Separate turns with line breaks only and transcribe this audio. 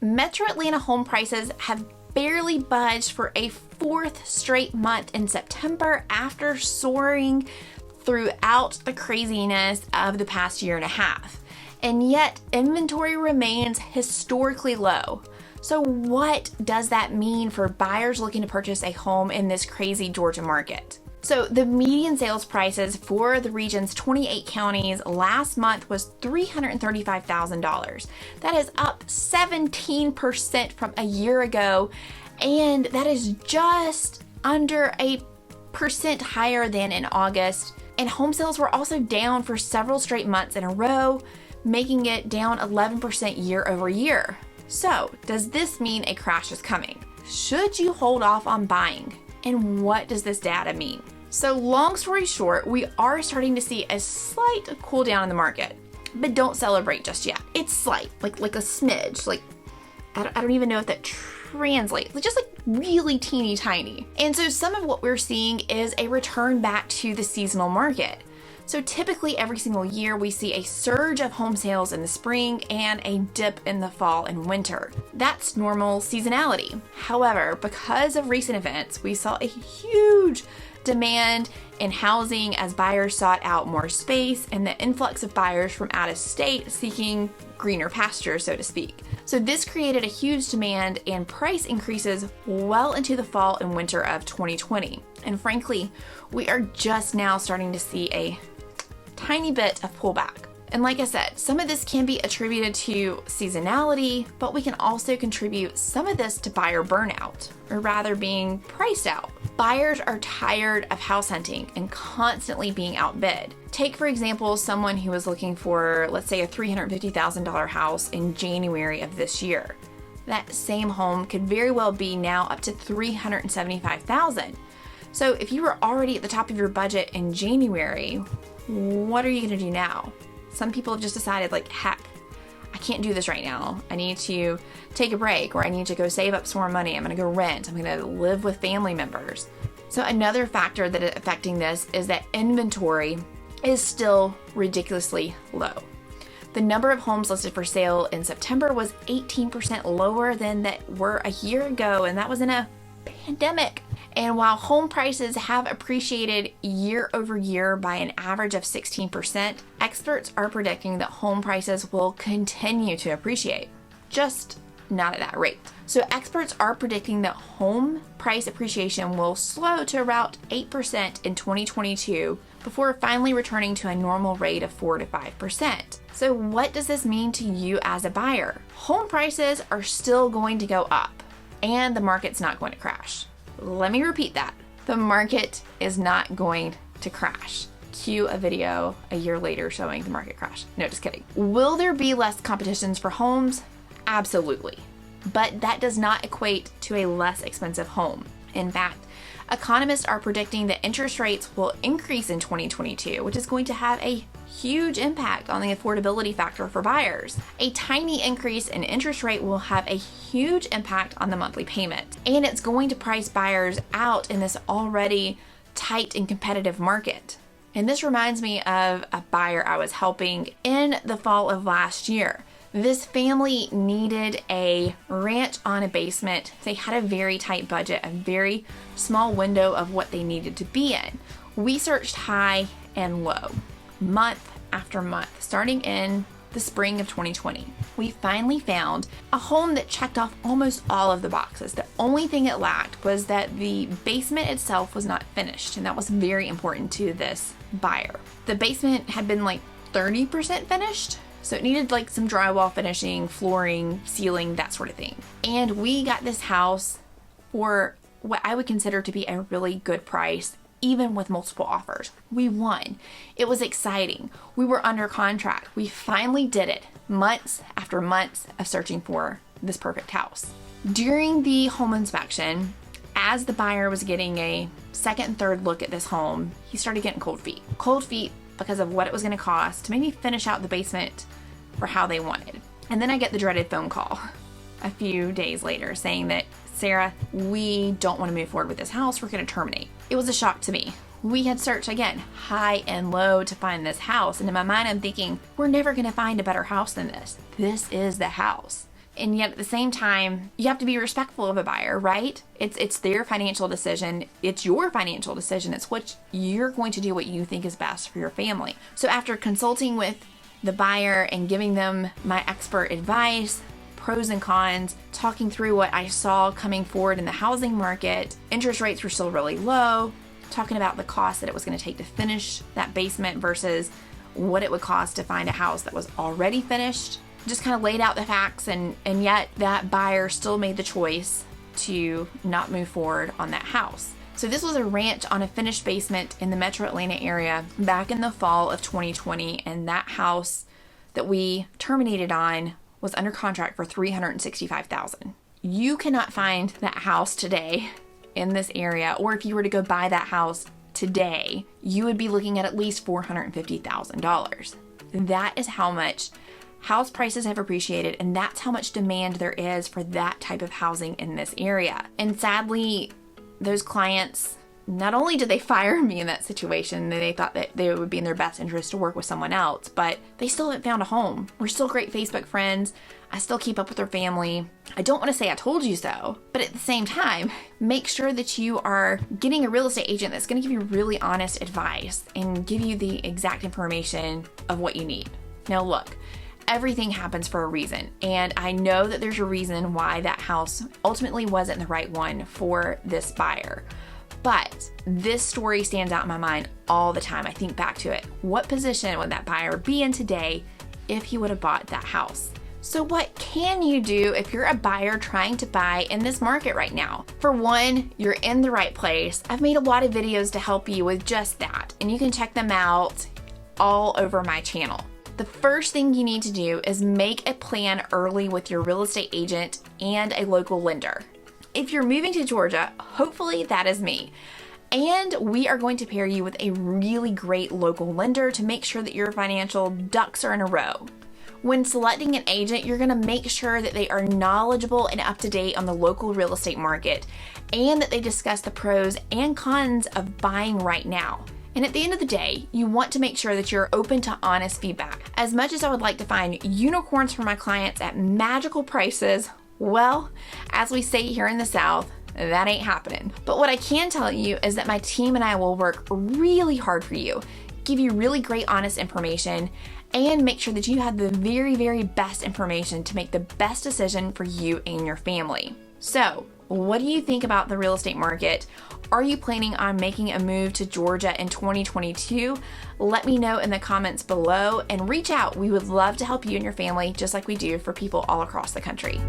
Metro Atlanta home prices have barely budged for a fourth straight month in September after soaring throughout the craziness of the past year and a half. And yet inventory remains historically low. So what does that mean for buyers looking to purchase a home in this crazy Georgia market? So the median sales prices for the region's 28 counties last month was $335,000. That is up 17% from a year ago, and that is just under a percent higher than in August. And home sales were also down for several straight months in a row, making it down 11% year over year. So does this mean a crash is coming? Should you hold off on buying? And what does this data mean? So long story short, we are starting to see a slight cool down in the market, but don't celebrate just yet. It's slight, like a smidge, like I don't even know if that translates, just like really teeny tiny. And so some of what we're seeing is a return back to the seasonal market. So typically every single year we see a surge of home sales in the spring and a dip in the fall and winter. That's normal seasonality. However, because of recent events, we saw a huge demand in housing as buyers sought out more space and the influx of buyers from out of state seeking greener pastures, so to speak. So this created a huge demand and price increases well into the fall and winter of 2020. And frankly, we are just now starting to see a tiny bit of pullback. And like I said, some of this can be attributed to seasonality, but we can also contribute some of this to buyer burnout, or rather being priced out. Buyers are tired of house hunting and constantly being outbid. Take, for example, someone who was looking for, let's say, a $350,000 house in January of this year. That same home could very well be now up to $375,000. So if you were already at the top of your budget in January, what are you gonna do now? Some people have just decided, like, heck, I can't do this right now. I need to take a break, or I need to go save up some more money. I'm gonna go rent. I'm gonna live with family members. So another factor that is affecting this is that inventory is still ridiculously low. The number of homes listed for sale in September was 18% lower than that were a year ago, and that was in a pandemic. And while home prices have appreciated year over year by an average of 16%, experts are predicting that home prices will continue to appreciate, just not at that rate. So experts are predicting that home price appreciation will slow to about 8% in 2022 before finally returning to a normal rate of 4 to 5%. So what does this mean to you as a buyer? Home prices are still going to go up, and the market's not going to crash. Let me repeat that. The market is not going to crash. Cue a video a year later showing the market crash. No, just kidding. Will there be less competitions for homes? Absolutely. But that does not equate to a less expensive home. In fact, economists are predicting that interest rates will increase in 2022, which is going to have a huge impact on the affordability factor for buyers. A tiny increase in interest rate will have a huge impact on the monthly payment, and it's going to price buyers out in this already tight and competitive market. And this reminds me of a buyer I was helping in the fall of last year. This family needed a ranch on a basement. They had a very tight budget, a very small window of what they needed to be in. We searched high and low, month after month, starting in the spring of 2020. We finally found a home that checked off almost all of the boxes. The only thing it lacked was that the basement itself was not finished, and that was very important to this buyer. The basement had been like 30% finished, so it needed like some drywall finishing, flooring, ceiling, that sort of thing. And we got this house for what I would consider to be a really good price, even with multiple offers. We won. It was exciting. We were under contract. We finally did it, months after months of searching for this perfect house. During the home inspection, as the buyer was getting a second and third look at this home, he started getting cold feet. Cold feet because of what it was going to cost to maybe finish out the basement for how they wanted. And then I get the dreaded phone call a few days later saying that, Sarah, we don't want to move forward with this house. We're going to terminate. It was a shock to me. We had searched again, high and low, to find this house. And in my mind, I'm thinking, we're never going to find a better house than this. This is the house. And yet at the same time, you have to be respectful of a buyer, right? It's their financial decision. It's your financial decision. It's what you're going to do, what you think is best for your family. So after consulting with the buyer and giving them my expert advice, pros and cons, talking through what I saw coming forward in the housing market, interest rates were still really low, talking about the cost that it was going to take to finish that basement versus what it would cost to find a house that was already finished. Just kind of laid out the facts, and yet that buyer still made the choice to not move forward on that house. So this was a ranch on a finished basement in the metro Atlanta area back in the fall of 2020, and that house that we terminated on was under contract for $365,000. You cannot find that house today in this area, or if you were to go buy that house today, you would be looking at least $450,000. That is how much house prices have appreciated, and that's how much demand there is for that type of housing in this area. And sadly, those clients, not only did they fire me in that situation, they thought that they would be in their best interest to work with someone else, but they still haven't found a home. We're still great Facebook friends. I still keep up with their family. I don't want to say I told you so, but at the same time, make sure that you are getting a real estate agent that's going to give you really honest advice and give you the exact information of what you need. Now look, everything happens for a reason, and I know that there's a reason why that house ultimately wasn't the right one for this buyer. But this story stands out in my mind all the time. I think back to it. What position would that buyer be in today if he would have bought that house? So what can you do if you're a buyer trying to buy in this market right now? For one, you're in the right place. I've made a lot of videos to help you with just that, and you can check them out all over my channel. The first thing you need to do is make a plan early with your real estate agent and a local lender. If you're moving to Georgia, hopefully that is me. And we are going to pair you with a really great local lender to make sure that your financial ducks are in a row. When selecting an agent, you're going to make sure that they are knowledgeable and up to date on the local real estate market, and that they discuss the pros and cons of buying right now. And at the end of the day, you want to make sure that you're open to honest feedback. As much as I would like to find unicorns for my clients at magical prices, well, as we say here in the South, that ain't happening. But what I can tell you is that my team and I will work really hard for you, give you really great honest information, and make sure that you have the very, very best information to make the best decision for you and your family. So, what do you think about the real estate market? Are you planning on making a move to Georgia in 2022? Let me know in the comments below and reach out. We would love to help you and your family just like we do for people all across the country.